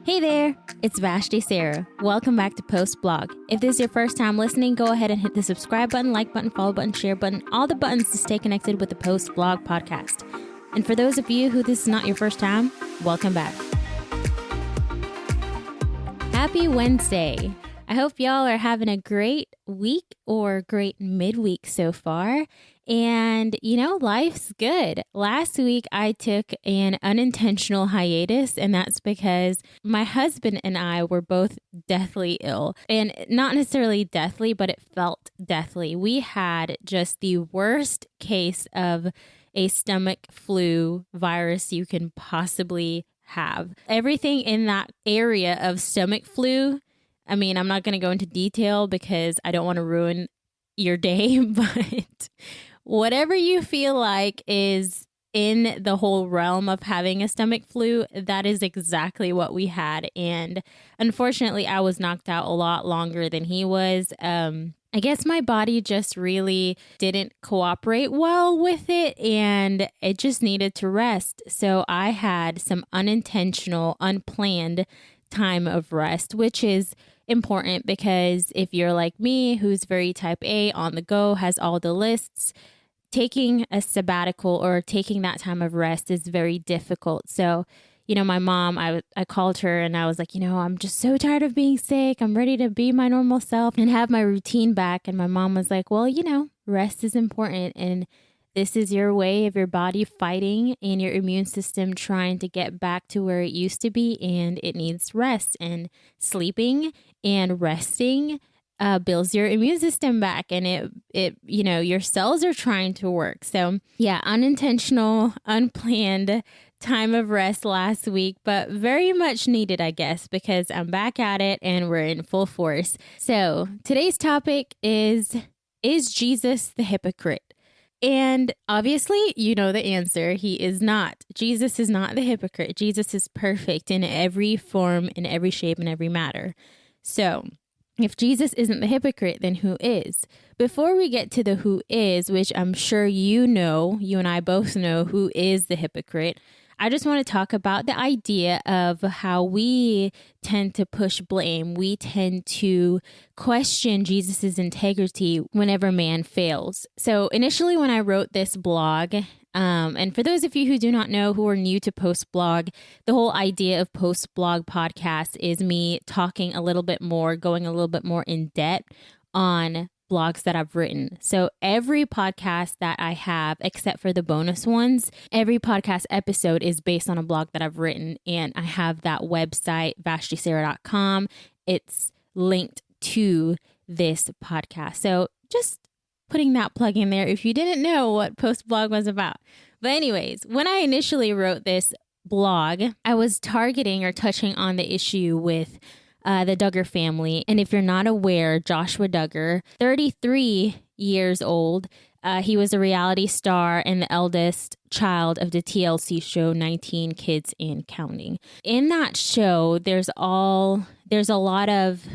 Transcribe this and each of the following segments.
Hey there, it's Vashti Sarah. Welcome back to Post Blog. If this is your first time listening, go ahead and hit the subscribe button, like button, follow button, share button, all the buttons to stay connected with the Post Blog podcast. And for those of you who this is not your first time, welcome back. Happy Wednesday. I hope y'all are having a great week or great midweek so far. And, life's good. Last week, I took an unintentional hiatus, and that's because my husband and I were both deathly ill. And not necessarily deathly, but it felt deathly. We had just the worst case of a stomach flu virus you can possibly have. Everything in that area of stomach flu, I'm not going to go into detail because I don't want to ruin your day, but whatever you feel like is in the whole realm of having a stomach flu, that is exactly what we had. And unfortunately, I was knocked out a lot longer than he was. I guess my body just really didn't cooperate well with it, and it just needed to rest. So I had some unintentional, unplanned time of rest, which is important because if you're like me, who's very type A, on the go, has all the lists, taking a sabbatical or taking that time of rest is very difficult. So, my mom, I called her and I was like, I'm just so tired of being sick. I'm ready to be my normal self and have my routine back. And my mom was like, well, rest is important. And this is your way of your body fighting and your immune system trying to get back to where it used to be. And it needs rest, and sleeping and resting builds your immune system back, and it your cells are trying to work. So yeah, unintentional, unplanned time of rest last week, but very much needed, I guess, because I'm back at it and we're in full force. So today's topic is Jesus the hypocrite? And obviously, you know the answer. He is not. Jesus is not the hypocrite. Jesus is perfect in every form, in every shape, in every matter. So if Jesus isn't the hypocrite, then who is? Before we get to the who is, which I'm sure you and I both know who is the hypocrite, I just want to talk about the idea of how we tend to push blame. We tend to question Jesus's integrity whenever man fails. So initially when I wrote this blog, and for those of you who do not know, who are new to Post Blog, the whole idea of Post Blog podcast is me talking a little bit more, going a little bit more in depth on blogs that I've written. So every podcast that I have, except for the bonus ones, every podcast episode is based on a blog that I've written. And I have that website, vashtisarah.com. It's linked to this podcast. So just putting that plug in there if you didn't know what Post Blog was about. But anyways, when I initially wrote this blog, I was targeting or touching on the issue with the Duggar family. And if you're not aware, Joshua Duggar, 33 years old, he was a reality star and the eldest child of the TLC show 19 Kids and Counting. In that show, there's a lot of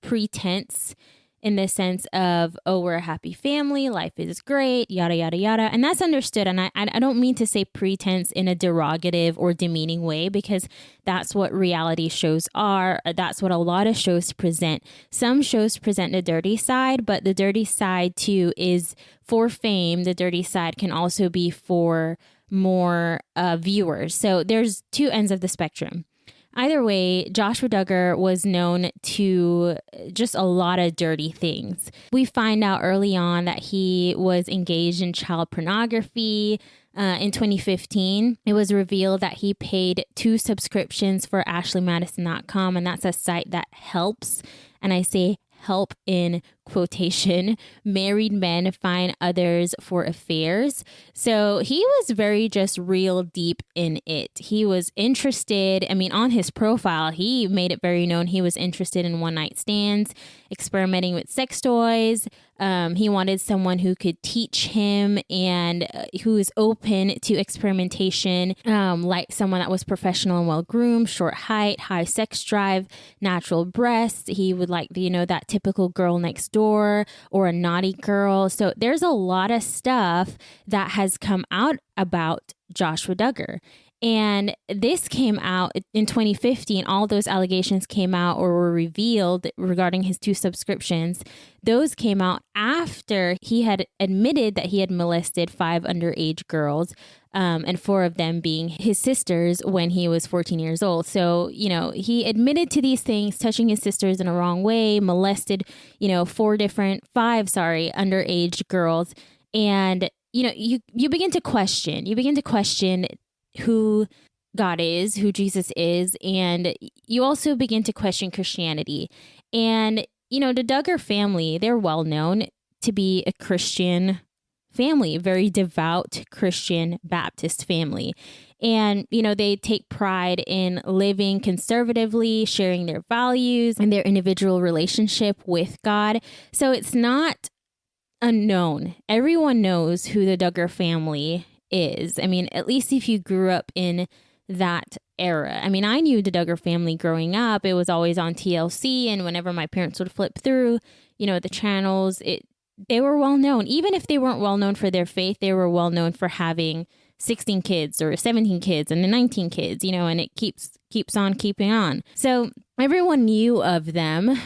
pretense in the sense of, oh, we're a happy family, life is great, yada, yada, yada. And that's understood. And I don't mean to say pretense in a derogative or demeaning way, because that's what reality shows are. That's what a lot of shows present. Some shows present the dirty side, but the dirty side too is for fame. The dirty side can also be for more viewers. So there's two ends of the spectrum. Either way, Joshua Duggar was known to just a lot of dirty things. We find out early on that he was engaged in child pornography. In 2015, it was revealed that he paid 2 subscriptions for ashleymadison.com, and that's a site that helps, and I say help in quotation, married men find others for affairs. So he was very just real deep in it. He was interested. On his profile, he made it very known he was interested in one night stands, experimenting with sex toys. He wanted someone who could teach him and who is open to experimentation, like someone that was professional and well groomed, short height, high sex drive, natural breasts. He would like that typical girl next door or a naughty girl. So there's a lot of stuff that has come out about Joshua Duggar. And this came out in 2015. All those allegations came out or were revealed regarding his 2 subscriptions. Those came out after he had admitted that he had molested 5 underage girls, and 4 of them being his sisters when he was 14 years old. So, he admitted to these things, touching his sisters in a wrong way, molested, 5 underage girls. And, you begin to question. You begin to question who God is, who Jesus is, and you also begin to question Christianity. And, the Duggar family, they're well known to be a Christian family, very devout Christian Baptist family. And, they take pride in living conservatively, sharing their values and their individual relationship with God. So it's not unknown. Everyone knows who the Duggar family is. I mean, at least if you grew up in that era. I mean, I knew the Duggar family growing up. It was always on TLC, and whenever my parents would flip through, the channels, they were well known. Even if they weren't well known for their faith, they were well known for having 16 kids or 17 kids and 19 kids, and it keeps on keeping on. So everyone knew of them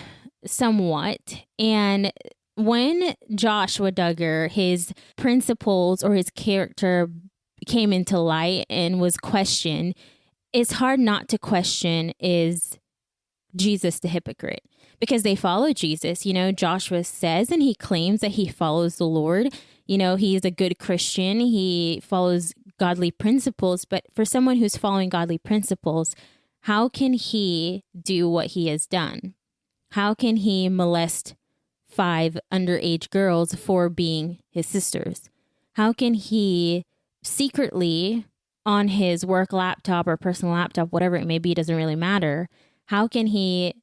somewhat. And when Joshua Duggar, his principles or his character came into light and was questioned, it's hard not to question, is Jesus the hypocrite? Because they follow Jesus. Joshua says and he claims that he follows the Lord. He's a good Christian. He follows godly principles. But for someone who's following godly principles, how can he do what he has done? How can he molest 5 underage girls for being his sisters? How can he secretly on his work laptop or personal laptop, whatever it may be, doesn't really matter. How can he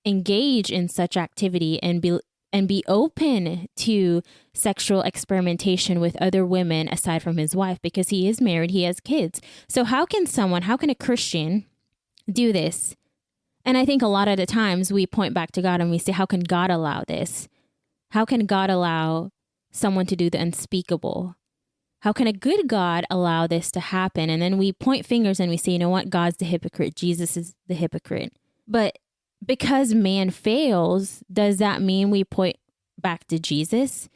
engage in such activity and be open to sexual experimentation with other women aside from his wife? Because he is married, he has kids. So how can a Christian do this? And I think a lot of the times we point back to God and we say, how can God allow this? How can God allow someone to do the unspeakable? How can a good God allow this to happen? And then we point fingers and we say, you know what? God's the hypocrite. Jesus is the hypocrite. But because man fails, does that mean we point back to Jesus?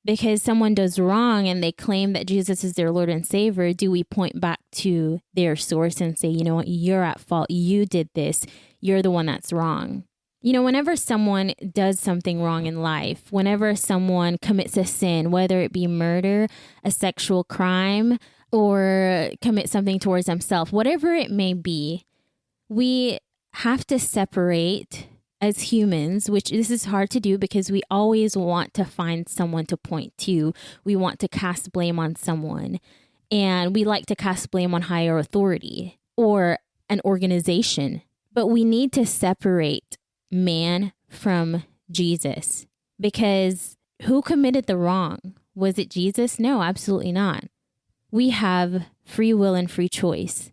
Because someone does wrong and they claim that Jesus is their Lord and Savior, do we point back to their source and say, you know what, you're at fault. You did this. You're the one that's wrong. Whenever someone does something wrong in life, whenever someone commits a sin, whether it be murder, a sexual crime, or commit something towards themselves, whatever it may be, we have to separate as humans, which this is hard to do because we always want to find someone to point to. We want to cast blame on someone, and we like to cast blame on higher authority or an organization. But we need to separate man from Jesus, because who committed the wrong? Was it Jesus? No, absolutely not. We have free will and free choice.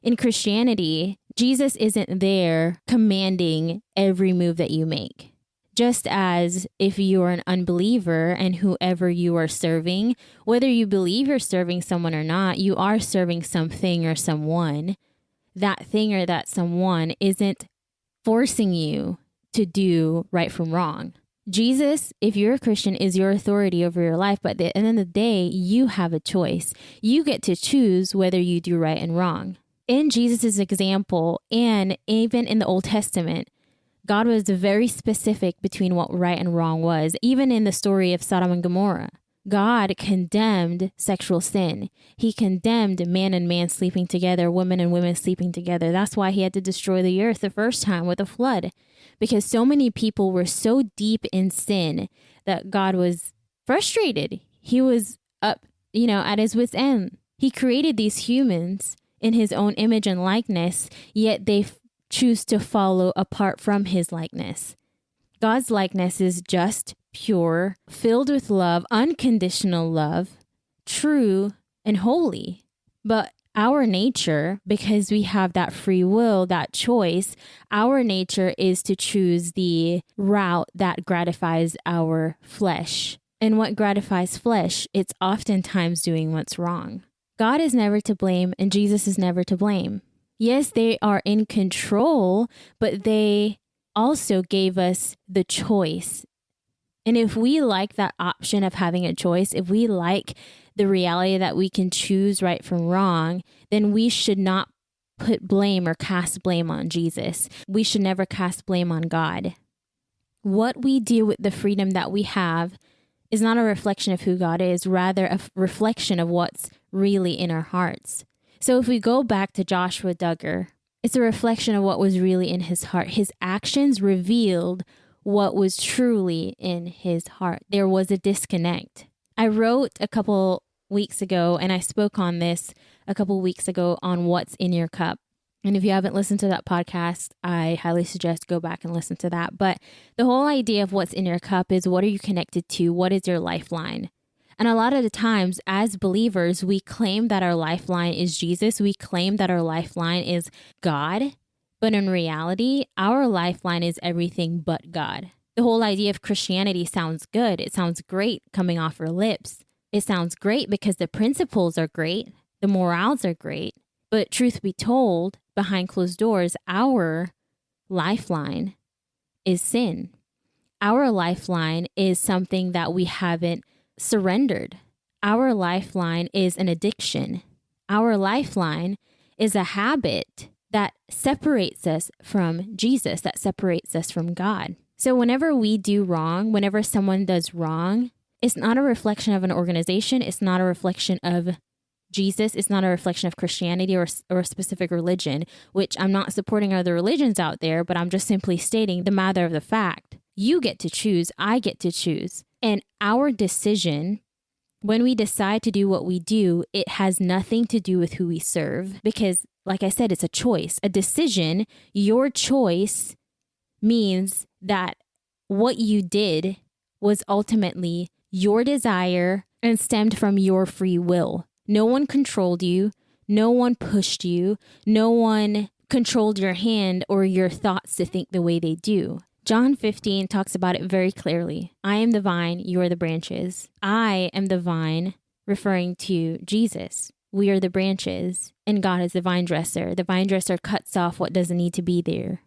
In Christianity, Jesus isn't there commanding every move that you make. Just as if you're an unbeliever and whoever you are serving, whether you believe you're serving someone or not, you are serving something or someone. That thing or that someone isn't forcing you to do right from wrong. Jesus, if you're a Christian, is your authority over your life. But at the end of the day, you have a choice. You get to choose whether you do right and wrong. In Jesus' example, and even in the Old Testament, God was very specific between what right and wrong was. Even in the story of Sodom and Gomorrah, God condemned sexual sin. He condemned man and man sleeping together, women and women sleeping together. That's why he had to destroy the earth the first time with a flood, because so many people were so deep in sin that God was frustrated. He was up, at his wit's end. He created these humans in his own image and likeness, yet they choose to follow apart from his likeness. God's likeness is just, pure, filled with love, unconditional love, true and holy. But our nature, because we have that free will, that choice, our nature is to choose the route that gratifies our flesh. And what gratifies flesh? It's oftentimes doing what's wrong. God is never to blame and Jesus is never to blame. Yes, they are in control, but they also gave us the choice. And if we like that option of having a choice, if we like the reality that we can choose right from wrong, then we should not put blame or cast blame on Jesus. We should never cast blame on God. What we do with the freedom that we have is not a reflection of who God is, rather a reflection of what's really in our hearts. So if we go back to Joshua Duggar, it's a reflection of what was really in his heart. His actions revealed what was truly in his heart. There was a disconnect. I wrote a couple weeks ago, and I spoke on this a couple weeks ago on what's in your cup. And if you haven't listened to that podcast, I highly suggest go back and listen to that. But the whole idea of what's in your cup is, what are you connected to? What is your lifeline? And a lot of the times as believers, we claim that our lifeline is Jesus. We claim that our lifeline is God. But in reality, our lifeline is everything but God. The whole idea of Christianity sounds good. It sounds great coming off our lips. It sounds great because the principles are great. The morals are great. But truth be told, behind closed doors, our lifeline is sin. Our lifeline is something that we haven't surrendered. Our lifeline is an addiction. Our lifeline is a habit that separates us from Jesus, that separates us from God. So whenever we do wrong, whenever someone does wrong, it's not a reflection of an organization. It's not a reflection of Jesus. It's not a reflection of Christianity or a specific religion, which I'm not supporting other religions out there, but I'm just simply stating the matter of the fact. You get to choose. I get to choose. And our decision, when we decide to do what we do, it has nothing to do with who we serve, because like I said, it's a choice, a decision. Your choice means that what you did was ultimately your desire and stemmed from your free will. No one controlled you. No one pushed you. No one controlled your hand or your thoughts to think the way they do. John 15 talks about it very clearly. I am the vine, you are the branches. I am the vine, referring to Jesus. We are the branches, and God is the vine dresser. The vine dresser cuts off what doesn't need to be there.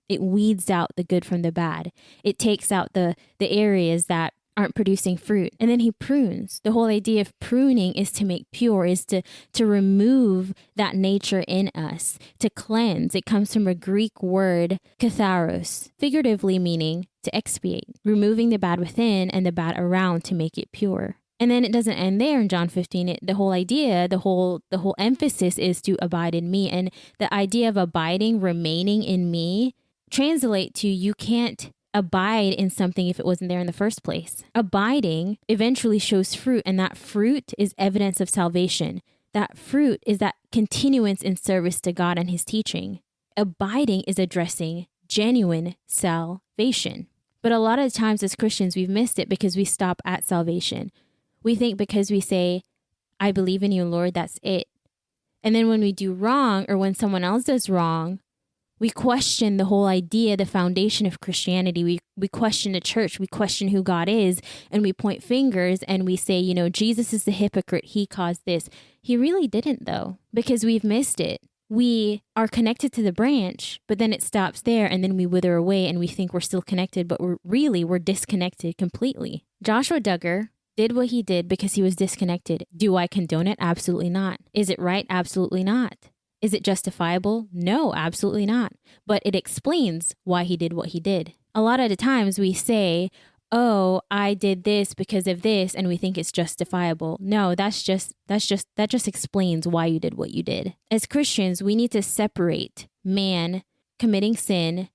It weeds out the good from the bad. It takes out the areas that aren't producing fruit. And then he prunes. The whole idea of pruning is to make pure, is to remove that nature in us, to cleanse. It comes from a Greek word, katharos, figuratively meaning to expiate, removing the bad within and the bad around to make it pure. And then it doesn't end there in John 15. The whole idea, the whole emphasis is to abide in me. And the idea of abiding, remaining in me, translate to you can't abide in something if it wasn't there in the first place. Abiding eventually shows fruit, and that fruit is evidence of salvation. That fruit is that continuance in service to God and his teaching. Abiding is addressing genuine salvation. But a lot of times as Christians, we've missed it because we stop at salvation. We think because we say, I believe in you, Lord, that's it. And then when we do wrong, or when someone else does wrong, we question the whole idea, the foundation of Christianity. We question the church. We question who God is, and we point fingers and we say, Jesus is the hypocrite. He caused this. He really didn't, though, because we've missed it. We are connected to the branch, but then it stops there, and then we wither away and we think we're still connected, but we're disconnected completely. Joshua Duggar did what he did because he was disconnected. Do I condone it? Absolutely not. Is it right? Absolutely not. Is it justifiable? No, absolutely not. But it explains why he did what he did. A lot of the times we say, oh, I did this because of this, and we think it's justifiable. No, that just explains why you did what you did. As Christians, we need to separate man committing sin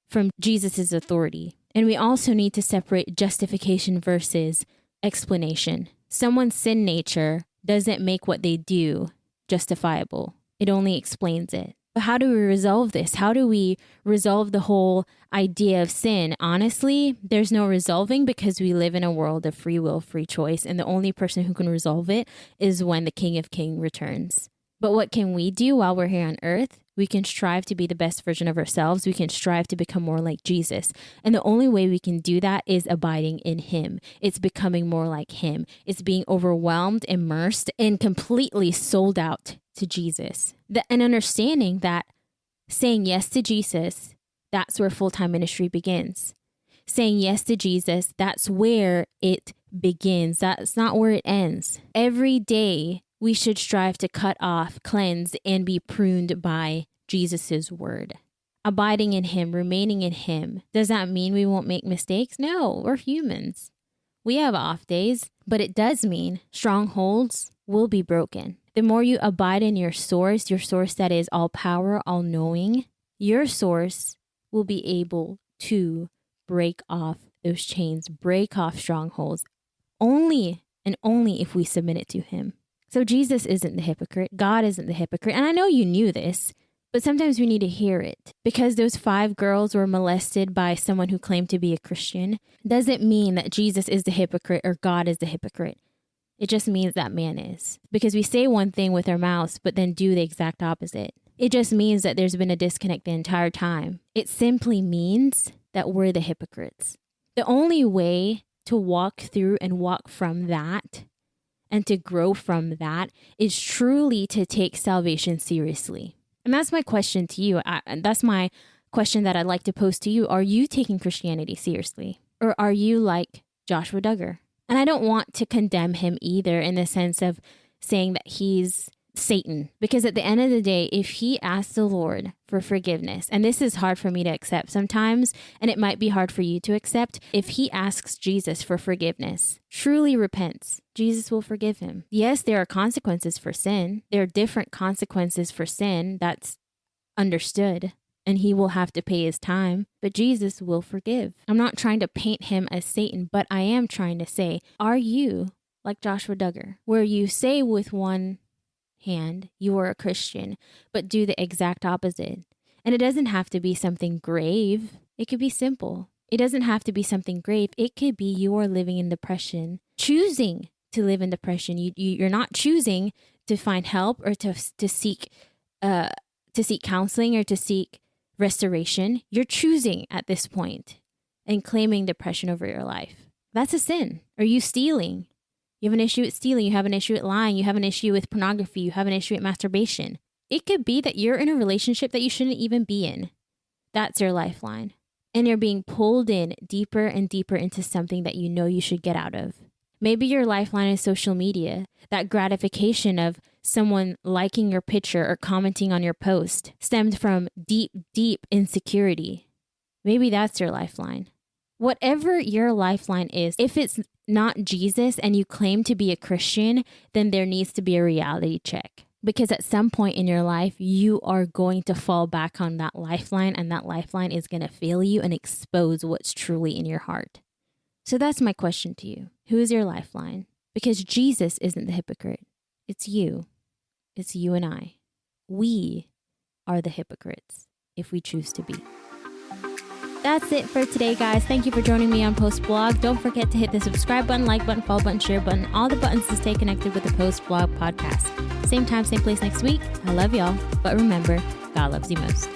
from Jesus's authority. And we also need to separate justification versus explanation. Someone's sin nature doesn't make what they do justifiable. It only explains it. But how do we resolve this? How do we resolve the whole idea of sin? Honestly, there's no resolving, because we live in a world of free will, free choice. And the only person who can resolve it is when the King of Kings returns. But what can we do while we're here on earth? We can strive to be the best version of ourselves. We can strive to become more like Jesus. And the only way we can do that is abiding in him. It's becoming more like him. It's being overwhelmed, immersed, and completely sold out to Jesus. And understanding that saying yes to Jesus, that's where full-time ministry begins. Saying yes to Jesus, that's where it begins. That's not where it ends. Every day, we should strive to cut off, cleanse, and be pruned by Jesus' word. Abiding in him, remaining in him. Does that mean we won't make mistakes? No, we're humans. We have off days, but it does mean strongholds will be broken. The more you abide in your source that is all power, all knowing, your source will be able to break off those chains, break off strongholds, only and only if we submit it to him. So Jesus isn't the hypocrite. God isn't the hypocrite. And I know you knew this, but sometimes we need to hear it. Because those 5 girls were molested by someone who claimed to be a Christian doesn't mean that Jesus is the hypocrite or God is the hypocrite. It just means that man is. Because we say one thing with our mouths, but then do the exact opposite. It just means that there's been a disconnect the entire time. It simply means that we're the hypocrites. The only way to walk through and walk from that and to grow from that is truly to take salvation seriously. And that's my question to you. That's my question that I'd like to pose to you. Are you taking Christianity seriously? Or are you like Joshua Duggar? And I don't want to condemn him either in the sense of saying that he's Satan. Because at the end of the day, if he asks the Lord for forgiveness, and this is hard for me to accept sometimes, and it might be hard for you to accept, if he asks Jesus for forgiveness, truly repents, Jesus will forgive him. Yes, there are consequences for sin. There are different consequences for sin. That's understood. And he will have to pay his time, but Jesus will forgive. I'm not trying to paint him as Satan, but I am trying to say, are you like Joshua Duggar, where you say with one hand, you are a Christian, but do the exact opposite? And it doesn't have to be something grave. It could be simple. It doesn't have to be something grave. It could be you are living in depression, choosing to live in depression. You're not choosing to find help or to seek counseling or to seek restoration. You're choosing at this point and claiming depression over your life. That's a sin. Are you stealing? You have an issue with stealing. You have an issue with lying. You have an issue with pornography. You have an issue with masturbation. It could be that you're in a relationship that you shouldn't even be in. That's your lifeline. And you're being pulled in deeper and deeper into something that you know you should get out of. Maybe your lifeline is social media. That gratification of someone liking your picture or commenting on your post stemmed from deep, deep insecurity. Maybe that's your lifeline. Whatever your lifeline is, if it's not Jesus and you claim to be a Christian, then there needs to be a reality check. Because at some point in your life, you are going to fall back on that lifeline, and that lifeline is going to fail you and expose what's truly in your heart. So that's my question to you. Who is your lifeline? Because Jesus isn't the hypocrite. It's you. It's you and I. We are the hypocrites if we choose to be. That's it for today, guys. Thank you for joining me on Post Blog. Don't forget to hit the subscribe button, like button, follow button, share button, all the buttons to stay connected with the Post Blog podcast. Same time, same place next week. I love y'all. But remember, God loves you most.